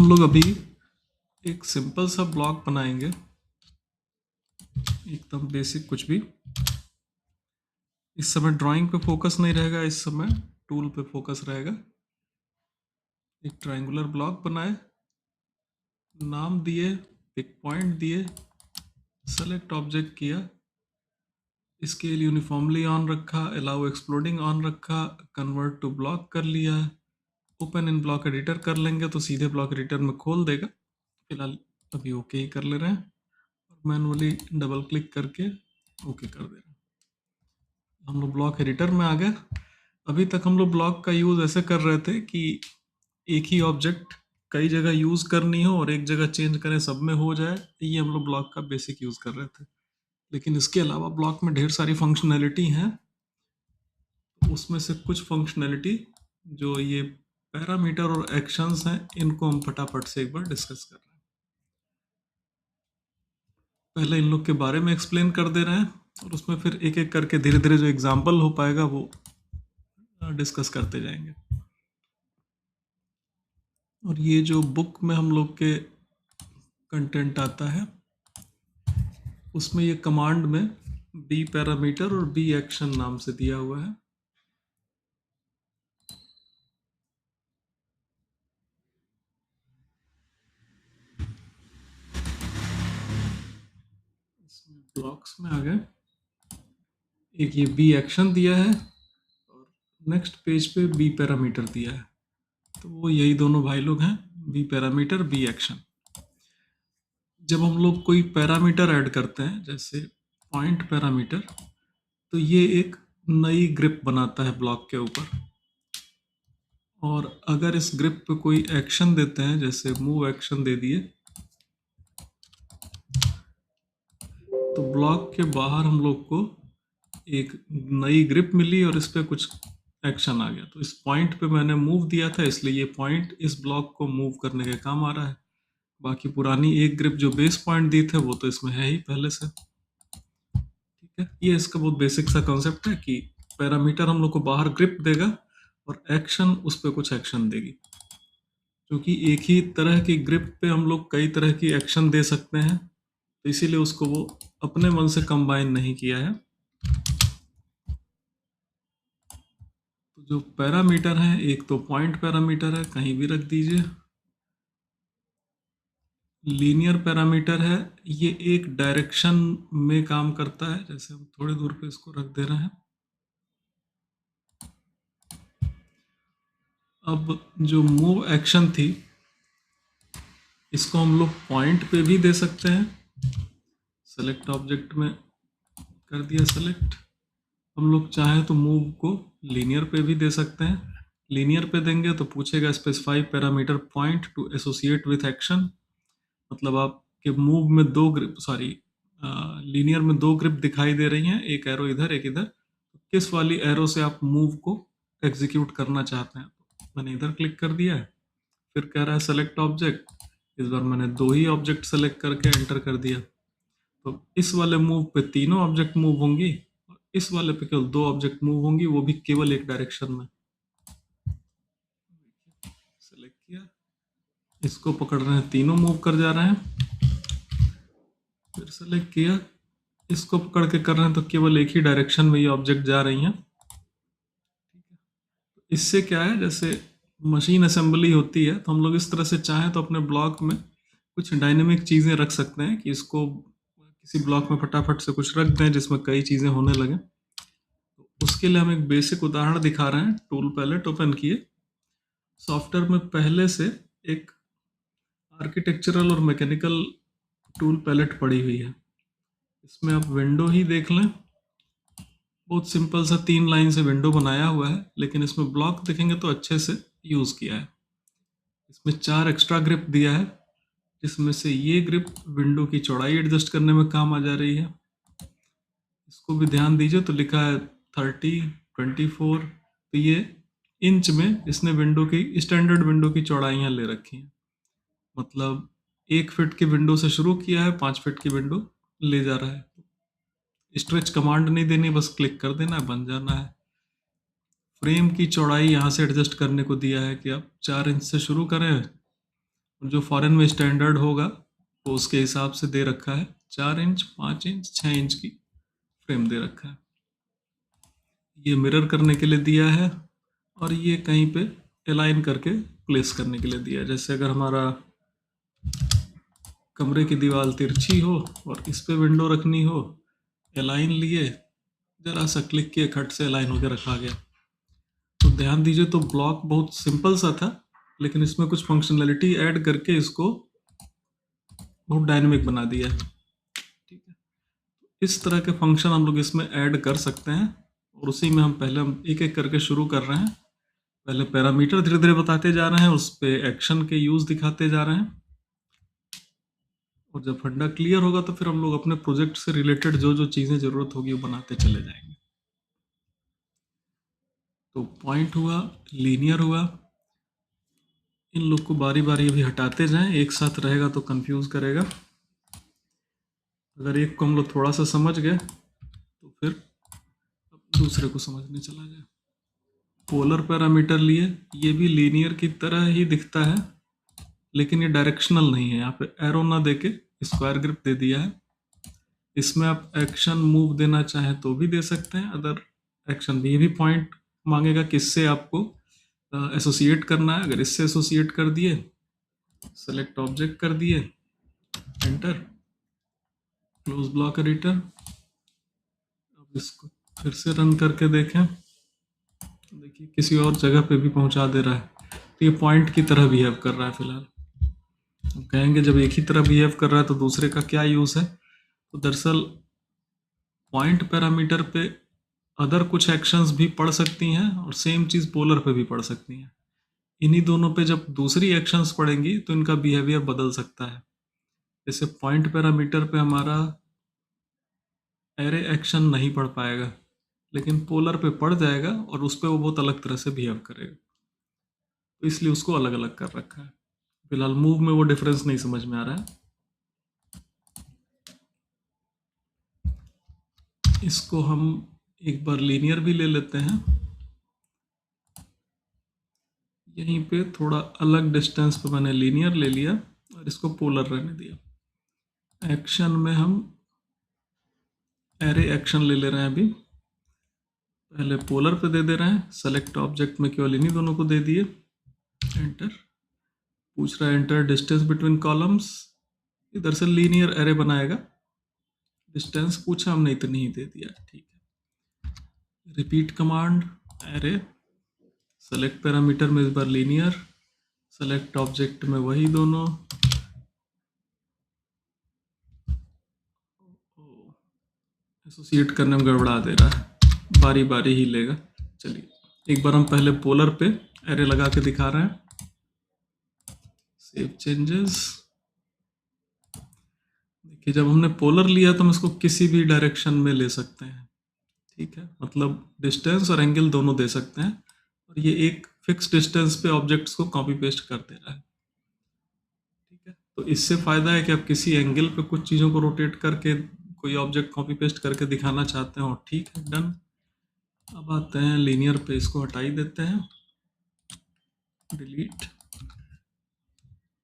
हम लोग अभी एक सिंपल सा ब्लॉक बनाएंगे, एकदम बेसिक कुछ भी। इस समय ड्राइंग पे फोकस नहीं रहेगा, इस समय टूल पे फोकस रहेगा। एक ट्रायंगुलर ब्लॉक बनाए, नाम दिए, पिक पॉइंट दिए, सेलेक्ट ऑब्जेक्ट किया, स्केल यूनिफॉर्मली ऑन रखा, अलाउ एक्सप्लोडिंग ऑन रखा, कन्वर्ट टू ब्लॉक कर लिया। ओपन इन ब्लॉक एडिटर कर लेंगे तो सीधे ब्लॉक एडिटर में खोल देगा। फिलहाल अभी ओके ही कर ले रहे हैं, मैनुअली डबल क्लिक करके ओके कर दे रहे हैं। हम लोग ब्लॉक एडिटर में आ गए। अभी तक हम लोग ब्लॉक का यूज़ ऐसे कर रहे थे कि एक ही ऑब्जेक्ट कई जगह यूज़ करनी हो और एक जगह चेंज करें सब में हो जाए, ये हम लोग ब्लॉक का बेसिक यूज़ कर रहे थे। लेकिन इसके अलावा ब्लॉक में ढेर सारी फंक्शनैलिटी हैं, उसमें से कुछ फंक्शनैलिटी जो ये पैरामीटर और एक्शंस हैं, इनको हम फटाफट से एक बार डिस्कस कर रहे हैं। पहले इन लोग के बारे में एक्सप्लेन कर दे रहे हैं और उसमें फिर एक एक करके धीरे धीरे जो एग्जाम्पल हो पाएगा वो डिस्कस करते जाएंगे। और ये जो बुक में हम लोग के कंटेंट आता है, उसमें ये कमांड में बी पैरामीटर और बी एक्शन नाम से दिया हुआ है। इसमें ब्लॉक्स में आ गए, एक ये बी एक्शन दिया है और नेक्स्ट पेज पे बी पैरामीटर दिया है। तो वो यही दोनों भाई लोग हैं, बी पैरामीटर बी एक्शन। जब हम लोग कोई पैरामीटर ऐड करते हैं, जैसे पॉइंट पैरामीटर, तो ये एक नई ग्रिप बनाता है ब्लॉक के ऊपर। और अगर इस ग्रिप पे कोई एक्शन देते हैं, जैसे मूव एक्शन दे दिए, तो ब्लॉक के बाहर हम लोग को एक नई ग्रिप मिली और इस पे कुछ एक्शन आ गया। तो इस पॉइंट पे मैंने मूव दिया था, इसलिए ये पॉइंट इस ब्लॉक को मूव करने के काम आ रहा है। बाकी पुरानी एक ग्रिप जो बेस पॉइंट दी थे वो तो इसमें है ही पहले से। ठीक है, ये इसका बहुत बेसिक सा कॉन्सेप्ट है कि पैरामीटर हम लोग को बाहर ग्रिप देगा और एक्शन उस पर कुछ एक्शन देगी। क्योंकि एक ही तरह की ग्रिप पे हम लोग कई तरह की एक्शन दे सकते हैं, तो इसीलिए उसको वो अपने मन से कंबाइन नहीं किया है। तो जो पैरामीटर है, एक तो पॉइंट पैरामीटर है, कहीं भी रख दीजिए। लीनियर पैरामीटर है, ये एक डायरेक्शन में काम करता है, जैसे हम थोड़ी दूर पे इसको रख दे रहे हैं। अब जो मूव एक्शन थी, इसको हम लोग पॉइंट पे भी दे सकते हैं। सेलेक्ट ऑब्जेक्ट में कर दिया सेलेक्ट। हम लोग चाहे तो मूव को लीनियर पे भी दे सकते हैं। लीनियर पे देंगे तो पूछेगा specify parameter point two associate with action. मतलब आपके मूव में दो ग्रिप, लीनियर में दो ग्रिप दिखाई दे रही हैं, एक एरो इधर एक इधर। किस वाली एरो से आप मूव को एग्जीक्यूट करना चाहते हैं? मैंने इधर क्लिक कर दिया है। फिर कह रहा है सेलेक्ट ऑब्जेक्ट, इस बार मैंने दो ही ऑब्जेक्ट सेलेक्ट करके एंटर कर दिया। तो इस वाले मूव पे तीनों ऑब्जेक्ट मूव होंगी, इस वाले पे केवल दो ऑब्जेक्ट मूव होंगी, वो भी केवल एक डायरेक्शन में। सेलेक्ट किया, इसको पकड़ रहे हैं, तीनों मूव कर जा रहे हैं। फिर सेलेक्ट किया, इसको पकड़ के कर रहे हैं तो केवल एक ही डायरेक्शन में ये ऑब्जेक्ट जा रही हैं। इससे क्या है, जैसे मशीन असेंबली होती है तो हम लोग इस तरह से चाहें तो अपने ब्लॉक में कुछ डायनेमिक चीज़ें रख सकते हैं कि इसको किसी ब्लॉक में फटाफट से कुछ रख दें जिसमें कई चीज़ें होने लगे। तो उसके लिए हम एक बेसिक उदाहरण दिखा रहे हैं। टूल पैलेट ओपन किए, सॉफ्टवेयर में पहले से एक आर्किटेक्चरल और मैकेनिकल टूल पैलेट पड़ी हुई है। इसमें आप विंडो ही देख लें, बहुत सिंपल सा 3 लाइन से विंडो बनाया हुआ है, लेकिन इसमें ब्लॉक देखेंगे तो अच्छे से यूज़ किया है। इसमें 4 एक्स्ट्रा ग्रिप दिया है, जिसमें से ये ग्रिप विंडो की चौड़ाई एडजस्ट करने में काम आ जा रही है। इसको भी ध्यान दीजिए, तो लिखा है 30, 24, तो ये इंच में इसने विंडो की स्टैंडर्ड विंडो की चौड़ाइयाँ ले रखी हैं। मतलब 1 फीट की विंडो से शुरू किया है, 5 फीट की विंडो ले जा रहा है। स्ट्रेच कमांड नहीं देनी, बस क्लिक कर देना है, बन जाना है। फ्रेम की चौड़ाई यहाँ से एडजस्ट करने को दिया है कि आप 4 इंच से शुरू करें और जो फॉरेन में स्टैंडर्ड होगा वो उसके हिसाब से दे रखा है, 4 इंच, 5 इंच, 6 इंच की फ्रेम दे रखा है। ये मिरर करने के लिए दिया है और ये कहीं पे अलाइन करके प्लेस करने के लिए दिया है। जैसे अगर हमारा कमरे की दीवार तिरछी हो और इस पे विंडो रखनी हो, अलाइन लिए, जरा सा क्लिक किए, खट से अलाइन होकर रखा गया। तो ध्यान दीजिए, तो ब्लॉक बहुत सिंपल सा था, लेकिन इसमें कुछ फंक्शनैलिटी ऐड करके इसको बहुत डायनेमिक बना दिया है। ठीक है, इस तरह के फंक्शन हम लोग इसमें ऐड कर सकते हैं और उसी में हम एक एक करके शुरू कर रहे हैं। पहले पैरामीटर धीरे धीरे बताते जा रहे हैं, उस पे एक्शन के यूज दिखाते जा रहे हैं, और जब फंडा क्लियर होगा तो फिर हम लोग अपने प्रोजेक्ट से रिलेटेड जो जो चीज़ें ज़रूरत होगी वो बनाते चले जाएंगे। तो पॉइंट हुआ, लीनियर हुआ, इन लोग को बारी बारी अभी हटाते जाएं, एक साथ रहेगा तो कंफ्यूज करेगा। अगर एक को हम लोग थोड़ा सा समझ गए तो फिर दूसरे को समझने चला जाए। पोलर पैरामीटर लिए, ये भी लीनियर की तरह ही दिखता है, लेकिन ये डायरेक्शनल नहीं है। यहाँ पे एरो ना देके स्क्वायर ग्रिप दे दिया है। इसमें आप एक्शन मूव देना चाहें तो भी दे सकते हैं, अदर एक्शन भी। ये भी पॉइंट मांगेगा किससे आपको एसोसिएट करना है। अगर इससे एसोसिएट कर दिए, सेलेक्ट ऑब्जेक्ट कर दिए, एंटर, क्लोज ब्लॉक एडिटर। अब इसको फिर से रन करके देखें, देखिए किसी और जगह पे भी पहुंचा दे रहा है। तो ये पॉइंट की तरह बिहेव कर रहा है फिलहाल। हम कहेंगे जब एक ही तरह बिहेव कर रहा है तो दूसरे का क्या यूज है। तो दरअसल पॉइंट पैरामीटर पे अदर कुछ एक्शंस भी पढ़ सकती हैं और सेम चीज पोलर पे भी पढ़ सकती हैं। इन्हीं दोनों पे जब दूसरी एक्शंस पढ़ेंगी तो इनका बिहेवियर बदल सकता है। जैसे पॉइंट पैरामीटर पे हमारा एरे एक्शन नहीं पढ़ पाएगा, लेकिन पोलर पे पढ़ जाएगा और उस पर वो बहुत अलग तरह से बिहेव करेगा। तो इसलिए उसको अलग अलग कर रखा है। फिलहाल मूव में वो डिफरेंस नहीं समझ में आ रहा है। इसको हम एक बार लीनियर भी ले लेते हैं। यहीं पे थोड़ा अलग डिस्टेंस पे मैंने लीनियर ले लिया और इसको पोलर रहने दिया। एक्शन में हम एरे एक्शन ले ले रहे हैं। अभी पहले पोलर पे दे दे रहे हैं, सेलेक्ट ऑब्जेक्ट में केवल इन्हीं दोनों को दे दिए, एंटर। पूछ रहा है एंटर डिस्टेंस बिटवीन कॉलम्स, इधर से लीनियर एरे बनाएगा। डिस्टेंस पूछा, हमने इतनी ही दे दिया, ठीक है। Repeat command, array, select parameter में इस बार लीनियर, सेलेक्ट ऑब्जेक्ट में वही दोनों। एसोसिएट करने में गड़बड़ा दे रहा है, बारी बारी ही लेगा। चलिए एक बार हम पहले पोलर पे एरे लगा के दिखा रहे हैं। Save changes. देखिए जब हमने पोलर लिया तो हम इसको किसी भी डायरेक्शन में ले सकते हैं, ठीक है। मतलब डिस्टेंस और एंगल दोनों दे सकते हैं, और ये एक फिक्स डिस्टेंस पे ऑब्जेक्ट्स को कॉपी पेस्ट कर दे रहा है, ठीक है। तो इससे फायदा है कि आप किसी एंगल पे कुछ चीज़ों को रोटेट करके कोई ऑब्जेक्ट कॉपी पेस्ट करके दिखाना चाहते हो, ठीक है, डन। अब आते हैं लीनियर पे, इसको हटा ही देते हैं, डिलीट।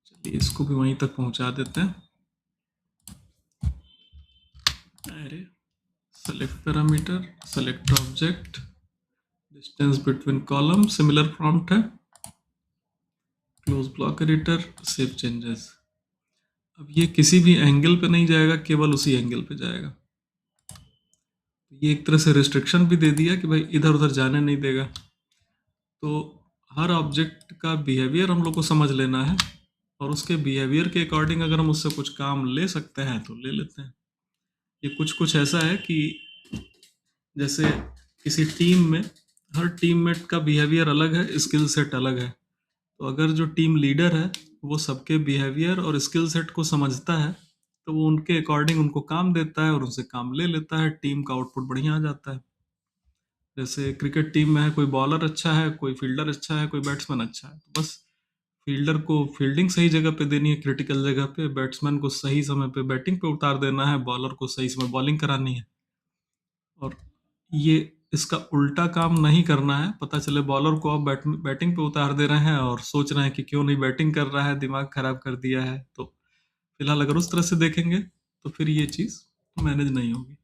चलिए इसको भी वहीं तक पहुंचा देते हैं। अरे select parameter, select object, distance between column, similar prompt है, close block editor, save changes. अब ये किसी भी एंगल पे नहीं जाएगा, केवल उसी एंगल पे जाएगा। तो ये एक तरह से रिस्ट्रिक्शन भी दे दिया कि भाई इधर उधर जाने नहीं देगा। तो हर ऑब्जेक्ट का बिहेवियर हम लोग को समझ लेना है, और उसके बिहेवियर के अकॉर्डिंग अगर हम उससे कुछ काम ले सकते हैं तो ले लेते हैं। ये कुछ ऐसा है कि जैसे किसी टीम में हर टीममेट का बिहेवियर अलग है, स्किल सेट अलग है। तो अगर जो टीम लीडर है वो सबके बिहेवियर और स्किल सेट को समझता है, तो वो उनके अकॉर्डिंग उनको काम देता है और उनसे काम ले लेता है, टीम का आउटपुट बढ़िया आ जाता है। जैसे क्रिकेट टीम में है, कोई बॉलर अच्छा है, कोई फील्डर अच्छा है, कोई बैट्समैन अच्छा है, तो बस फील्डर को फील्डिंग सही जगह पे देनी है, क्रिटिकल जगह पे, बैट्समैन को सही समय पे बैटिंग पे उतार देना है, बॉलर को सही समय बॉलिंग करानी है। और ये इसका उल्टा काम नहीं करना है। पता चले बॉलर को आप बैटिंग पे उतार दे रहे हैं और सोच रहे हैं कि क्यों नहीं बैटिंग कर रहा है, दिमाग खराब कर दिया है। तो फिलहाल अगर उस तरह से देखेंगे तो फिर ये चीज़ मैनेज नहीं होगी।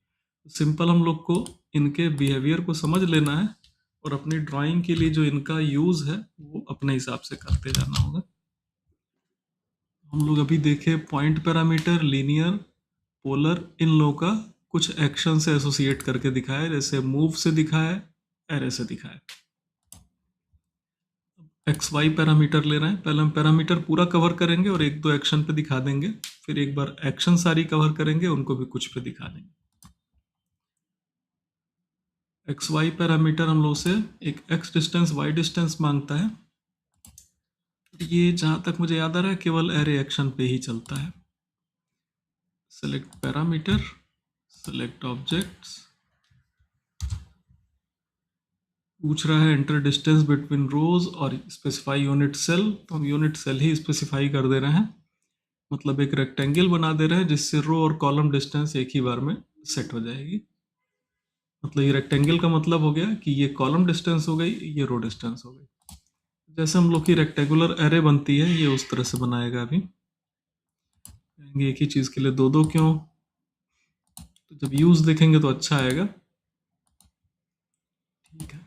सिंपल हम लोग को इनके बिहेवियर को समझ लेना है और अपनी ड्राइंग के लिए जो इनका यूज़ है वो अपने हिसाब से करते जाना होगा। हम लोग अभी देखे पॉइंट पैरामीटर, लीनियर, पोलर, इन लोगों का कुछ एक्शन से एसोसिएट करके दिखाया, जैसे मूव से दिखाया, एरे से दिखाया। एक्स वाई पैरामीटर ले रहे हैं, पहले हम पैरामीटर पूरा कवर करेंगे और एक दो एक्शन पे दिखा देंगे, फिर एक बार एक्शन सारी कवर करेंगे, उनको भी कुछ पे दिखा देंगे। एक्स वाई पैरामीटर हम लोग से एक एक्स डिस्टेंस वाई डिस्टेंस मांगता है। ये जहां तक मुझे याद आ रहा है केवल एरे एक्शन पे ही चलता है। सेलेक्ट पैरामीटर, सेलेक्ट ऑब्जेक्ट्स, पूछ रहा है एंटर डिस्टेंस बिटवीन रोज और स्पेसिफाई यूनिट सेल, तो हम यूनिट सेल ही स्पेसिफाई कर दे रहे हैं। मतलब एक रेक्टेंगल बना दे रहे हैं जिससे रो और कॉलम डिस्टेंस एक ही बार में सेट हो जाएगी। मतलब ये रेक्टेंगल का मतलब हो गया कि ये कॉलम डिस्टेंस हो गई, ये रो डिस्टेंस हो गई। जैसे हम लोग की रेक्टेंगुलर एरे बनती है, ये उस तरह से बनाएगा। अभी एक ही चीज के लिए दो दो क्यों, तो जब यूज देखेंगे तो अच्छा आएगा। ठीक है,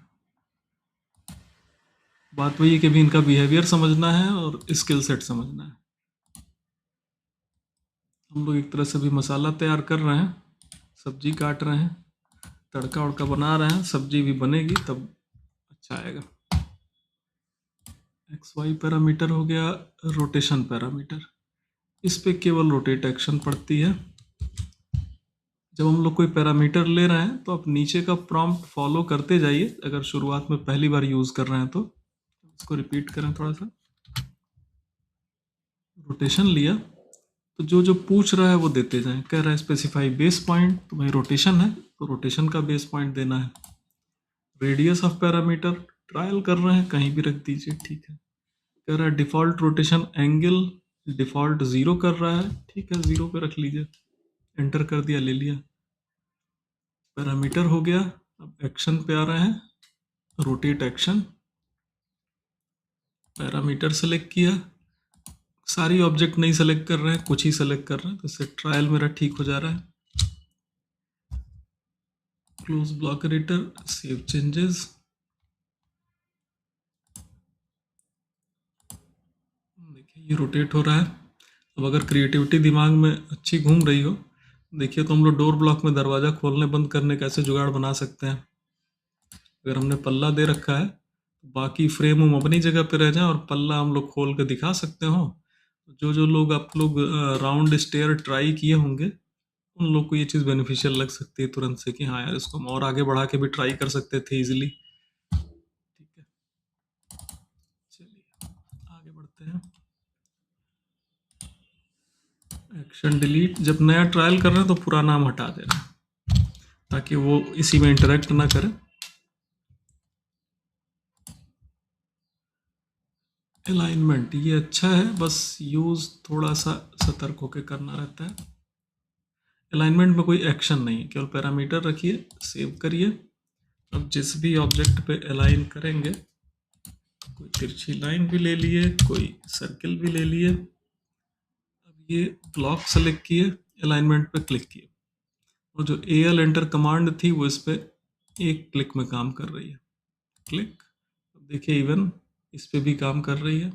बात वही है कि भी इनका बिहेवियर समझना है और स्किल सेट समझना है। हम लोग एक तरह से भी मसाला तैयार कर रहे हैं, सब्जी काट रहे हैं, तड़का उड़का बना रहे हैं, सब्जी भी बनेगी तब अच्छा आएगा। एक्स वाई पैरामीटर हो गया। रोटेशन पैरामीटर, इस पे केवल रोटेट एक्शन पड़ती है। जब हम लोग कोई पैरामीटर ले रहे हैं तो आप नीचे का प्रॉम्प्ट फॉलो करते जाइए। अगर शुरुआत में पहली बार यूज कर रहे हैं तो इसको रिपीट करें थोड़ा सा। रोटेशन लिया तो जो जो पूछ रहा है वो देते जाएं। कह रहा है स्पेसिफाई बेस पॉइंट, तो भाई रोटेशन है तो रोटेशन का बेस पॉइंट देना है। रेडियस ऑफ पैरामीटर ट्रायल कर रहे हैं, कहीं भी रख दीजिए, ठीक है। कह रहा है डिफॉल्ट रोटेशन एंगल, डिफॉल्ट 0 कर रहा है, ठीक है 0 पे रख लीजिए। एंटर कर दिया, ले लिया। पैरामीटर हो गया। अब एक्शन पे आ रहे हैं, रोटेट एक्शन, पैरामीटर सेलेक्ट किया। सारी ऑब्जेक्ट नहीं सेलेक्ट कर रहे हैं, कुछ ही सेलेक्ट कर रहे हैं, तो इससे ट्रायल मेरा ठीक हो जा रहा है। Close block editor, save changes. देखिए ये रोटेट हो रहा है। अब अगर क्रिएटिविटी दिमाग में अच्छी घूम रही हो, देखिए तो हम लोग डोर ब्लॉक में दरवाजा खोलने बंद करने का ऐसे जुगाड़ बना सकते हैं। अगर हमने पल्ला दे रखा है, बाकी फ्रेम हम अपनी जगह पे रह जाए और पल्ला हम लोग खोल के दिखा सकते हो। जो जो लोग आप लोग राउंड स्टेयर ट्राई किए होंगे, उन लोग को ये चीज़ बेनिफिशियल लग सकती है तुरंत से कि हाँ यार इसको हम और आगे बढ़ा के भी ट्राई कर सकते थे इजीली। ठीक है, चलिए आगे बढ़ते हैं। एक्शन डिलीट, जब नया ट्रायल कर रहे हैं तो पुराना हम हटा दे रहे हैं ताकि वो इसी में इंटरेक्ट ना करे। अलाइनमेंट ये अच्छा है, बस यूज थोड़ा सा सतर्क होकर करना रहता है। अलाइनमेंट में कोई एक्शन नहीं है, केवल पैरामीटर रखिए, सेव करिए। अब जिस भी ऑब्जेक्ट पे अलाइन करेंगे, कोई तिरछी लाइन भी ले लिए, कोई सर्किल भी ले लिए। अब ये ब्लॉक सेलेक्ट किए, अलाइनमेंट पे क्लिक किए, और जो AL एंटर कमांड थी वो इस पे एक क्लिक में काम कर रही है। क्लिक, अब देखिए इवन इस पे भी काम कर रही है।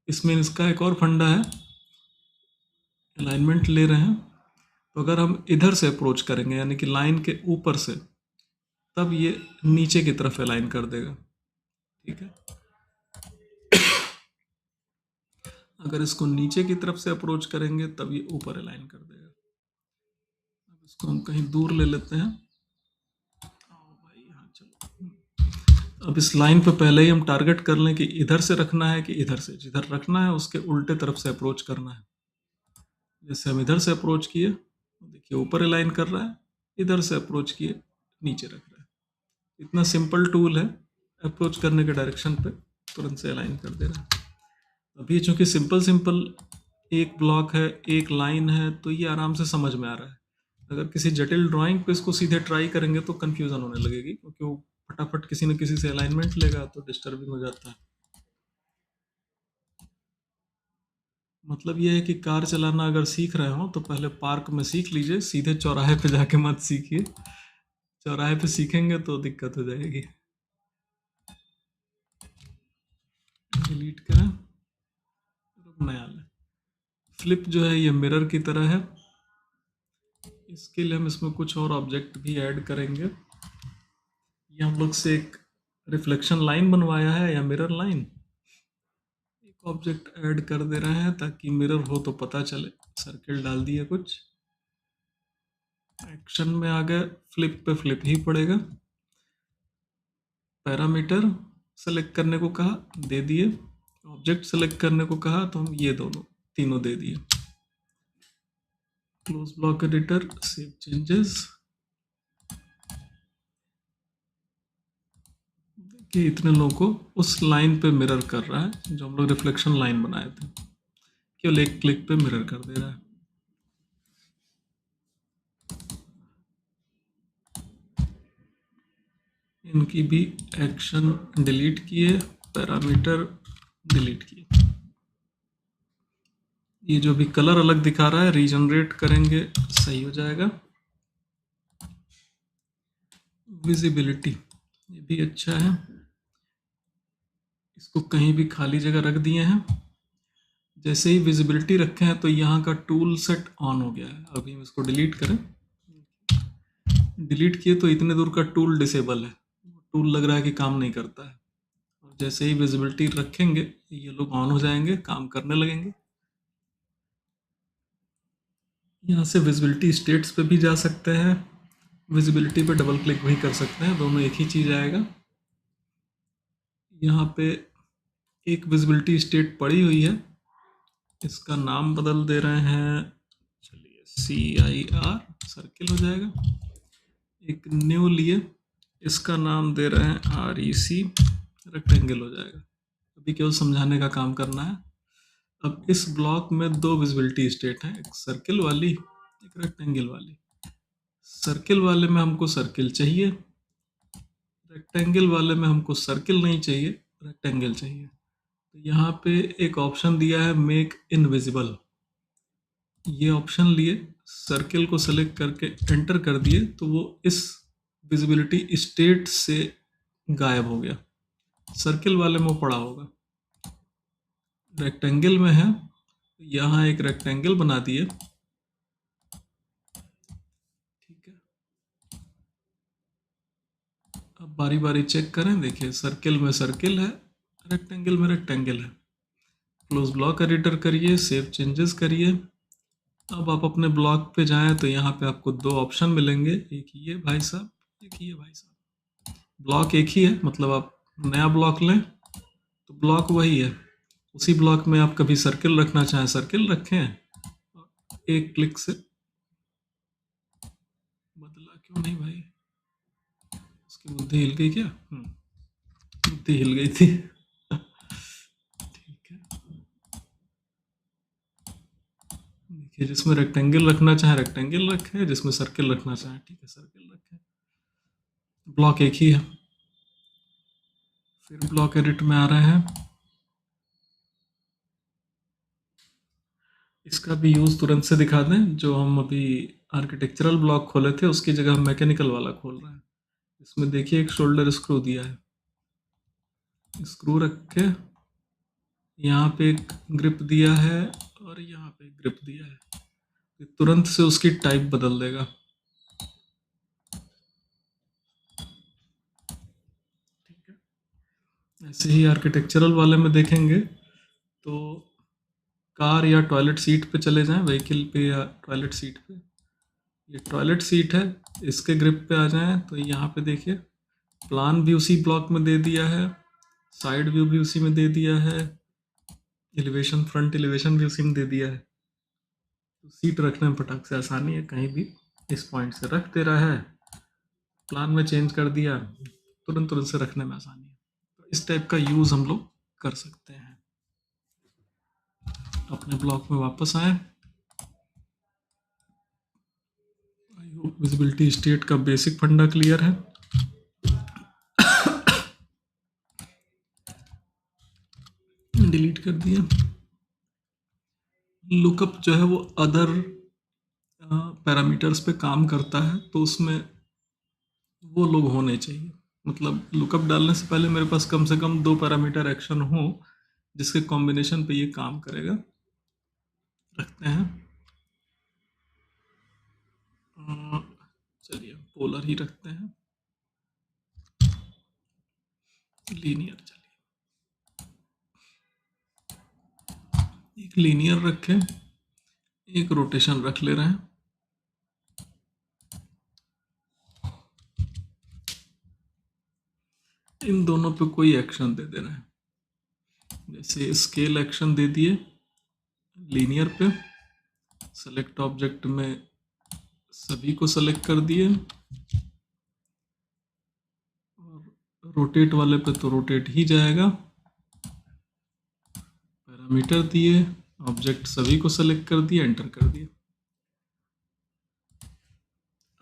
इसमें इसका एक और फंडा है, अलाइनमेंट ले रहे हैं तो अगर हम इधर से अप्रोच करेंगे यानी कि लाइन के ऊपर से, तब ये नीचे की तरफ अलाइन कर देगा। ठीक है, अगर इसको नीचे की तरफ से अप्रोच करेंगे तब ये ऊपर अलाइन कर देगा। अब इसको हम कहीं दूर ले लेते हैं। भाई यहाँ चलो, अब इस लाइन पे पहले ही हम टारगेट कर लें कि इधर से रखना है कि इधर से, जिधर रखना है उसके उल्टे तरफ से अप्रोच करना है। जैसे हम इधर से अप्रोच किए, देखिए ऊपर अलाइन कर रहा है, इधर से अप्रोच किए नीचे रख रहा है। इतना सिंपल टूल है, अप्रोच करने के डायरेक्शन पे तुरंत से अलाइन कर दे रहा है। अभी चूंकि सिंपल एक ब्लॉक है, एक लाइन है, तो ये आराम से समझ में आ रहा है। अगर किसी जटिल ड्राइंग पे इसको सीधे ट्राई करेंगे तो कंफ्यूजन होने लगेगी, क्योंकि वो फटाफट किसी न किसी से अलाइनमेंट लेगा तो डिस्टर्बिंग हो जाता है। मतलब ये है कि कार चलाना अगर सीख रहे हो तो पहले पार्क में सीख लीजिए, सीधे चौराहे पे जाके मत सीखिए। चौराहे पे सीखेंगे तो दिक्कत हो जाएगी। डिलीट करें, नया लें। फ्लिप जो है ये मिरर की तरह है। इसके लिए हम इसमें कुछ और ऑब्जेक्ट भी ऐड करेंगे। ये हम लोग से एक रिफ्लेक्शन लाइन बनवाया है या मिरर लाइन, एक ऑब्जेक्ट ऐड कर दे रहे हैं ताकि मिरर हो तो पता चले। सर्किल डाल दिए, कुछ एक्शन में आ गए, फ्लिप पे फ्लिप ही पड़ेगा। पैरामीटर सेलेक्ट करने को कहा, दे दिए। ऑब्जेक्ट सेलेक्ट करने को कहा तो हम ये दोनों तीनों दे दिए। Close block editor, save changes. कि इतने लोगों को उस लाइन पे मिरर कर रहा है जो हम लोग रिफ्लेक्शन लाइन बनाए थे, केवल एक क्लिक पे मिरर कर दे रहा है। इनकी भी एक्शन डिलीट किए, पैरामीटर डिलीट किए। ये जो भी कलर अलग दिखा रहा है रीजनरेट करेंगे, सही हो जाएगा। विजिबिलिटी ये भी अच्छा है। इसको कहीं भी खाली जगह रख दिए हैं। जैसे ही विजिबिलिटी रखे हैं तो यहाँ का टूल सेट ऑन हो गया है। अभी हम इसको डिलीट करें, डिलीट किए तो इतने दूर का टूल डिसेबल है, टूल लग रहा है कि काम नहीं करता है। और जैसे ही विजिबिलिटी रखेंगे ये लोग ऑन हो जाएंगे, काम करने लगेंगे। यहाँ से विजिबिलिटी स्टेट्स पे भी जा सकते हैं, विजिबिलिटी पे डबल क्लिक भी कर सकते हैं, दोनों एक ही चीज़ आएगा। यहाँ पे एक विजिबिलिटी स्टेट पड़ी हुई है, इसका नाम बदल दे रहे हैं, चलिए CIR, सर्किल हो जाएगा। एक न्यू लिए, इसका नाम दे रहे हैं REC, रेक्टेंगल हो जाएगा। अभी केवल समझाने का काम करना है। अब इस ब्लॉक में दो विजिबिलिटी स्टेट हैं, एक सर्किल वाली, एक रेक्टेंगल वाली। सर्किल वाले में हमको सर्किल चाहिए, रेक्टेंगल वाले में हमको सर्किल नहीं चाहिए, रेक्टेंगल चाहिए। तो यहाँ पे एक ऑप्शन दिया है मेक इनविजिबल, ये ऑप्शन लिए, सर्किल को सेलेक्ट करके एंटर कर दिए तो वो इस विजिबिलिटी स्टेट से गायब हो गया। सर्किल वाले में पड़ा होगा। रेक्टेंगल में है, यहाँ एक रेक्टेंगल बना दिए, ठीक है। अब बारी बारी चेक करें, देखिए सर्किल में सर्किल है, रेक्टेंगल में रेक्टेंगल है। क्लोज ब्लॉक एडिटर करिए, सेव चेंजेस करिए। अब आप अपने ब्लॉक पे जाएं तो यहाँ पे आपको दो ऑप्शन मिलेंगे, एक ये भाई साहब, एक ये भाई साहब। ब्लॉक एक ही है, मतलब आप नया ब्लॉक लें तो ब्लॉक वही है, उसी ब्लॉक में आप कभी सर्किल रखना चाहें सर्किल रखें, एक क्लिक से बदला क्यों नहीं भाई, उसकी बुद्धि हिल गई क्या? बुद्धि हिल गई थी। ठीक है, देखिए जिसमें रेक्टेंगल रखना चाहे रेक्टेंगल रखे, जिसमें सर्किल रखना चाहे ठीक है सर्किल रखे, ब्लॉक एक ही है। फिर ब्लॉक एडिट में आ रहे हैं, इसका भी यूज़ तुरंत से दिखा दें। जो हम अभी आर्किटेक्चरल ब्लॉक खोले थे उसकी जगह हम मैकेनिकल वाला खोल रहे हैं। इसमें देखिए एक शोल्डर स्क्रू दिया है, स्क्रू रख के यहाँ पे एक ग्रिप दिया है और यहाँ पे एक ग्रिप दिया है, ये तुरंत से उसकी टाइप बदल देगा। ठीक है, ऐसे ही आर्किटेक्चरल वाले में देखेंगे तो कार या टॉयलेट सीट पे चले जाएं, व्हीकल पे या टॉयलेट सीट पे, ये टॉयलेट सीट है, इसके ग्रिप पे आ जाएं तो यहाँ पे देखिए प्लान भी उसी ब्लॉक में दे दिया है, साइड व्यू भी उसी में दे दिया है, एलिवेशन फ्रंट एलिवेशन भी उसी में दे दिया है। तो सीट रखने में फटाक से आसानी है, कहीं भी इस पॉइंट से रख दे रहा है, प्लान में चेंज कर दिया, तुरंत तुरंत से रखने में आसानी है। तो इस टाइप का यूज़ हम लोग कर सकते हैं। अपने ब्लॉक में वापस आए, विजिबिलिटी स्टेट का बेसिक फंडा क्लियर है। डिलीट कर दिया। लुकअप जो है वो अदर पैरामीटर्स पे काम करता है, तो उसमें वो लोग होने चाहिए। मतलब लुकअप डालने से पहले मेरे पास कम से कम 2 पैरामीटर एक्शन हो जिसके कॉम्बिनेशन पे ये काम करेगा। रखते हैं, चलिए पोलर ही रखते हैं, लीनियर। चलिए एक लीनियर रखें, एक रोटेशन रख ले रहे हैं। इन दोनों पे कोई एक्शन दे देना है, जैसे स्केल एक्शन दे दिए लीनियर पे, सेलेक्ट ऑब्जेक्ट में सभी को सेलेक्ट कर दिए, और रोटेट वाले पे तो रोटेट ही जाएगा। पैरामीटर दिए, ऑब्जेक्ट सभी को सेलेक्ट कर दिया, एंटर कर दिया।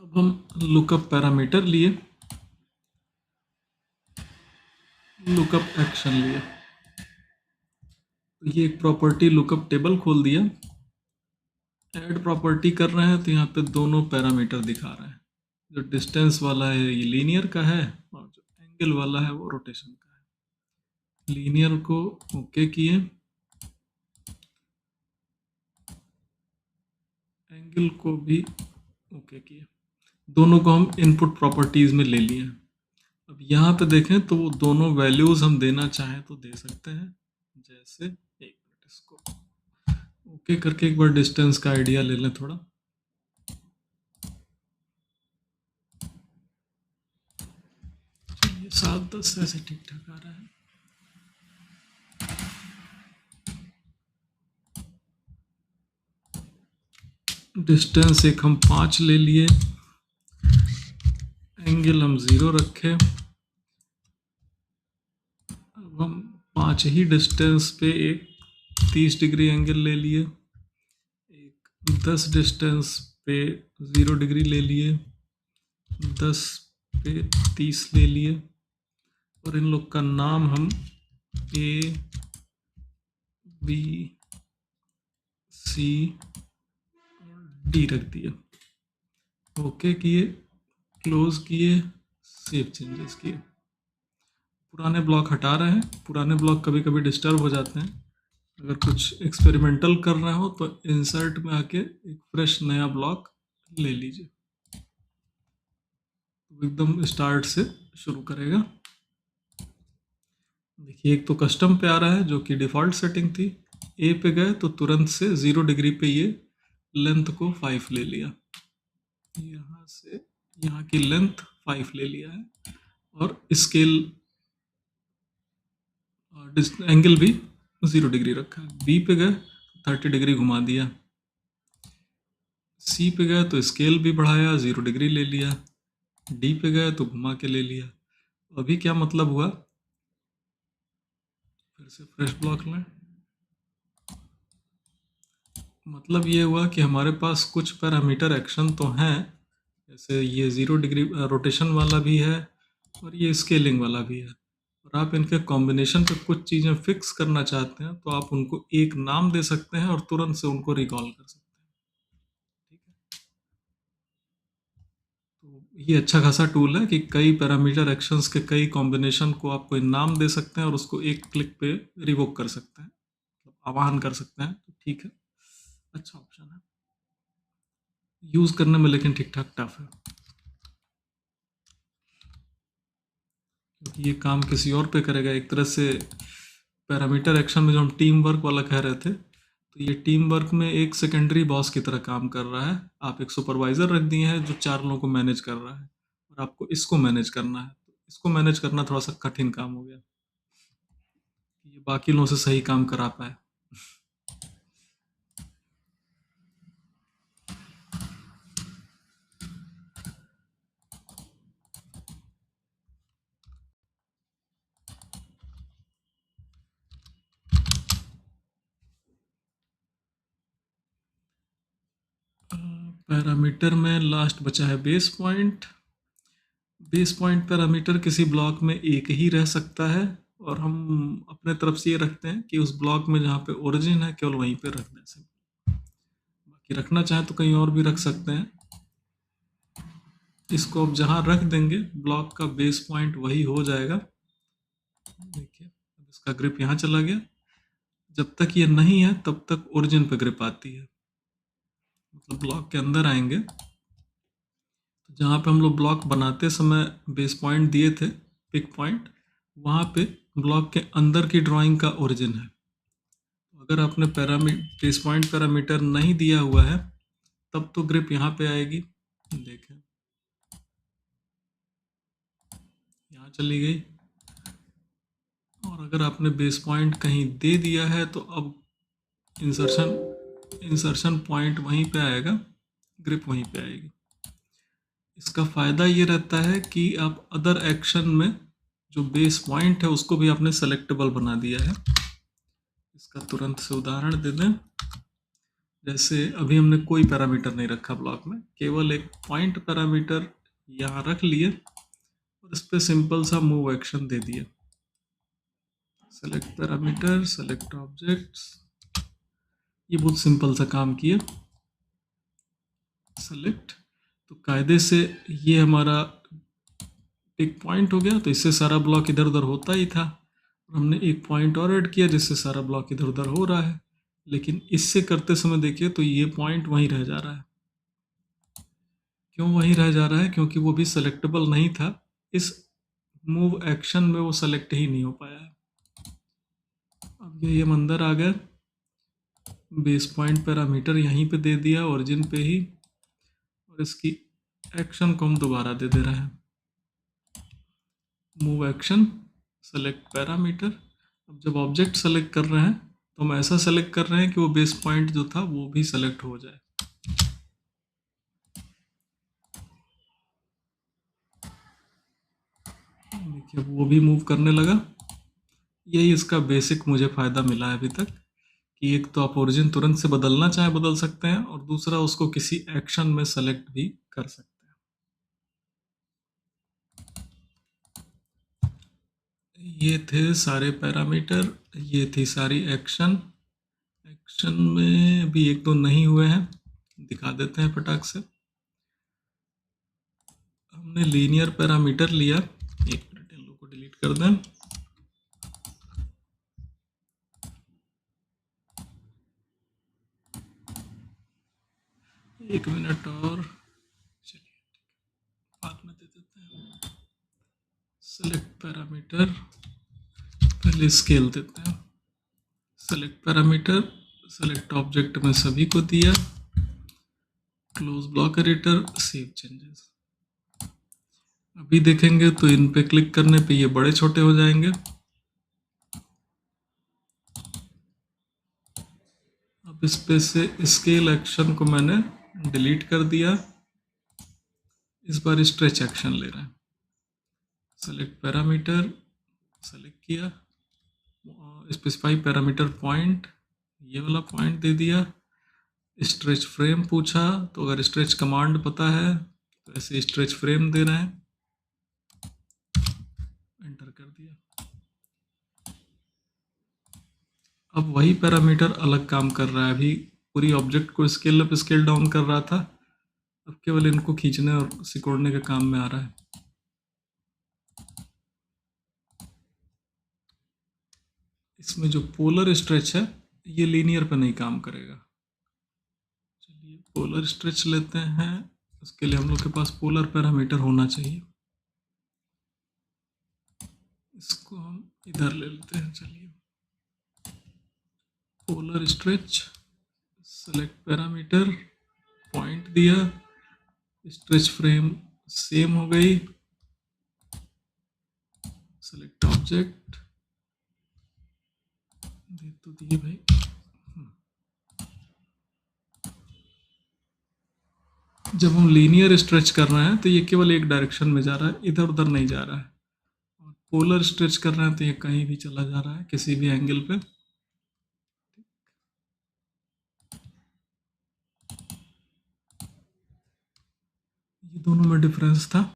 अब हम लुकअप पैरामीटर लिए, लुकअप एक्शन लिए, तो ये एक प्रॉपर्टी लुकअप टेबल खोल दिया। ऐड प्रॉपर्टी कर रहे हैं तो यहाँ पे दोनों पैरामीटर दिखा रहे हैं। जो डिस्टेंस वाला है ये लीनियर का है, और जो एंगल वाला है वो रोटेशन का है। लीनियर को ओके किए, एंगल को भी ओके किए, दोनों को हम इनपुट प्रॉपर्टीज में ले लिए। अब यहाँ पे देखें तो वो दोनों वैल्यूज हम देना चाहें तो दे सकते हैं। जैसे एक मिनट, इसको ओके करके एक बार डिस्टेंस का आइडिया ले लें थोड़ा। चलिए 7-10 ऐसे ठीक ठाक आ रहा है। डिस्टेंस एक हम 5 ले लिए, एंगल हम 0 रखे। अब हम 5 ही डिस्टेंस पे एक 30 डिग्री एंगल ले लिए, एक 10 डिस्टेंस पे 0 डिग्री ले लिए, 10 पे 30 ले लिए, और इन लोग का नाम हम ए बी सी डी रख दिए। ओके किए, क्लोज किए, सेव चेंजेस किए। पुराने ब्लॉक हटा रहे हैं, पुराने ब्लॉक कभी कभी डिस्टर्ब हो जाते हैं। अगर कुछ एक्सपेरिमेंटल कर रहे हो तो इंसर्ट में आके एक फ्रेश नया ब्लॉक ले लीजिए, तो एकदम स्टार्ट से शुरू करेगा। देखिए एक तो कस्टम पे आ रहा है जो कि डिफ़ॉल्ट सेटिंग थी। ए पे गए तो तुरंत से 0 डिग्री पे ये लेंथ को 5 ले लिया, यहाँ से यहाँ की लेंथ 5 ले लिया है, और स्केल एंगल भी 0 डिग्री रखा है। बी पे गए 30 डिग्री घुमा दिया, सी पे गए तो स्केल भी बढ़ाया, 0 डिग्री ले लिया, डी पे गए तो घुमा के ले लिया। अभी क्या मतलब हुआ, फिर से फ्रेश ब्लॉक लें। मतलब ये हुआ कि हमारे पास कुछ पैरामीटर एक्शन तो हैं, जैसे ये 0 डिग्री रोटेशन वाला भी है और ये स्केलिंग वाला भी है, और आप इनके कॉम्बिनेशन पे कुछ चीज़ें फिक्स करना चाहते हैं तो आप उनको एक नाम दे सकते हैं और तुरंत से उनको रिकॉल कर सकते हैं। ठीक है, तो ये अच्छा खासा टूल है कि कई पैरामीटर एक्शंस के कई कॉम्बिनेशन को आप कोई नाम दे सकते हैं और उसको एक क्लिक पे रिवोक कर सकते हैं, मतलब आवाहन कर सकते हैं। तो ठीक है, अच्छा ऑप्शन है यूज़ करने में, लेकिन ठीक ठाक टफ है क्योंकि ये काम किसी और पे करेगा। एक तरह से पैरामीटर एक्शन में जो हम टीम वर्क वाला कह रहे थे, तो ये टीम वर्क में एक सेकेंडरी बॉस की तरह काम कर रहा है। आप एक सुपरवाइजर रख दिए हैं जो 4 लोगों को मैनेज कर रहा है, और आपको इसको मैनेज करना है। तो इसको मैनेज करना थोड़ा सा कठिन काम हो गया कि ये बाकी लोगों से सही काम करा पाए। पैरामीटर में लास्ट बचा है base point. Base point parameter किसी ब्लॉक में एक ही रह सकता है, और हम अपने तरफ से ये रखते हैं कि उस ब्लॉक में जहाँ पे ओरिजिन है केवल वहीं पे रख दें सिर्फ। बाकी रखना चाहें तो कहीं और भी रख सकते हैं। इसको अब जहाँ रख देंगे ब्लॉक का बेस पॉइंट वही हो जाएगा। देखिए अब इसका ग्रिप यहाँ चला गया। जब तक ये नहीं है तब तक ओरिजिन पे ग्रिप आती है। मतलब ब्लॉक के अंदर आएंगे तो जहाँ पे हम लोग ब्लॉक बनाते समय बेस पॉइंट दिए थे, पिक पॉइंट, वहाँ पे ब्लॉक के अंदर की ड्राइंग का ओरिजिन है। अगर आपने बेस पॉइंट पैरामीटर नहीं दिया हुआ है तब तो ग्रिप यहाँ पे आएगी। देखें यहाँ चली गई। और अगर आपने बेस पॉइंट कहीं दे दिया है तो अब इंसर्शन पॉइंट वहीं पे आएगा, ग्रिप वहीं पे आएगी। इसका फ़ायदा ये रहता है कि आप अदर एक्शन में जो बेस पॉइंट है उसको भी आपने सेलेक्टेबल बना दिया है। इसका तुरंत से उदाहरण दे दें। जैसे अभी हमने कोई पैरामीटर नहीं रखा ब्लॉक में, केवल एक पॉइंट पैरामीटर यहाँ रख लिए और इस पर सिंपल सा मूव एक्शन दे दिया। सेलेक्ट पैरामीटर, सेलेक्ट ऑब्जेक्ट्स, ये बहुत सिंपल सा काम किया। सेलेक्ट, तो कायदे से ये हमारा एक पॉइंट हो गया, तो इससे सारा ब्लॉक इधर उधर होता ही था। हमने एक पॉइंट और ऐड किया जिससे सारा ब्लॉक इधर उधर हो रहा है। लेकिन इससे करते समय देखिए तो ये पॉइंट वहीं रह जा रहा है। क्यों वहीं रह जा रहा है? क्योंकि वो भी सेलेक्टेबल नहीं था। इस मूव एक्शन में वो सेलेक्ट ही नहीं हो पाया है। अब ये हम अंदर आ गए, बेस पॉइंट पैरामीटर यहीं पे दे दिया ओरिजिन पे ही, और इसकी एक्शन को हम दोबारा दे रहे हैं, मूव एक्शन, सेलेक्ट पैरामीटर। अब जब ऑब्जेक्ट सेलेक्ट कर रहे हैं तो हम ऐसा सेलेक्ट कर रहे हैं कि वो बेस पॉइंट जो था वो भी सेलेक्ट हो जाए। देखिए वो भी मूव करने लगा। यही इसका बेसिक मुझे फ़ायदा मिला है अभी तक, कि एक तो आप ओरिजिन तुरंत से बदलना चाहे बदल सकते हैं, और दूसरा उसको किसी एक्शन में सेलेक्ट भी कर सकते हैं। ये थे सारे पैरामीटर, ये थी सारी एक्शन। एक्शन में भी एक दो नहीं हुए हैं, दिखा देते हैं फटाक से। हमने लीनियर पैरामीटर लिया, एक मिनट इन लोगों को डिलीट कर दें। एक मिनट और, चलिए बाद में दे देते हैं। सेलेक्ट पैरामीटर, पहले स्केल देते हैं। सेलेक्ट पैरामीटर, सेलेक्ट ऑब्जेक्ट में सभी को दिया, close block editor, save changes. अभी देखेंगे तो इन पे क्लिक करने पे ये बड़े छोटे हो जाएंगे। अब इस पे से स्केल एक्शन को मैंने डिलीट कर दिया, इस बार स्ट्रेच एक्शन ले रहे हैं। सेलेक्ट पैरामीटर, सेलेक्ट किया, स्पेसिफाई पैरामीटर पॉइंट, ये वाला पॉइंट दे दिया। स्ट्रेच फ्रेम पूछा, तो अगर स्ट्रेच कमांड पता है तो ऐसे स्ट्रेच फ्रेम दे रहे हैं, एंटर कर दिया। अब वही पैरामीटर अलग काम कर रहा है। अभी पूरी ऑब्जेक्ट को स्केल अप स्केल डाउन कर रहा था, अब केवल इनको खींचने और सिकोड़ने के काम में आ रहा है। इसमें जो पोलर स्ट्रेच है ये लीनियर पे नहीं काम करेगा। चलिए पोलर स्ट्रेच लेते हैं, उसके लिए हम लोग के पास पोलर पैरामीटर होना चाहिए। इसको हम इधर ले लेते हैं। चलिए polar stretch, select parameter, point दिया, स्ट्रेच फ्रेम सेम हो गई, सेलेक्ट ऑब्जेक्ट दे तो दिए भाई। जब हम लीनियर स्ट्रेच कर रहे हैं तो ये केवल एक डायरेक्शन में जा रहा है, इधर उधर नहीं जा रहा है। और पोलर स्ट्रेच कर रहे हैं तो ये कहीं भी चला जा रहा है, किसी भी एंगल पे। दोनों में डिफरेंस था।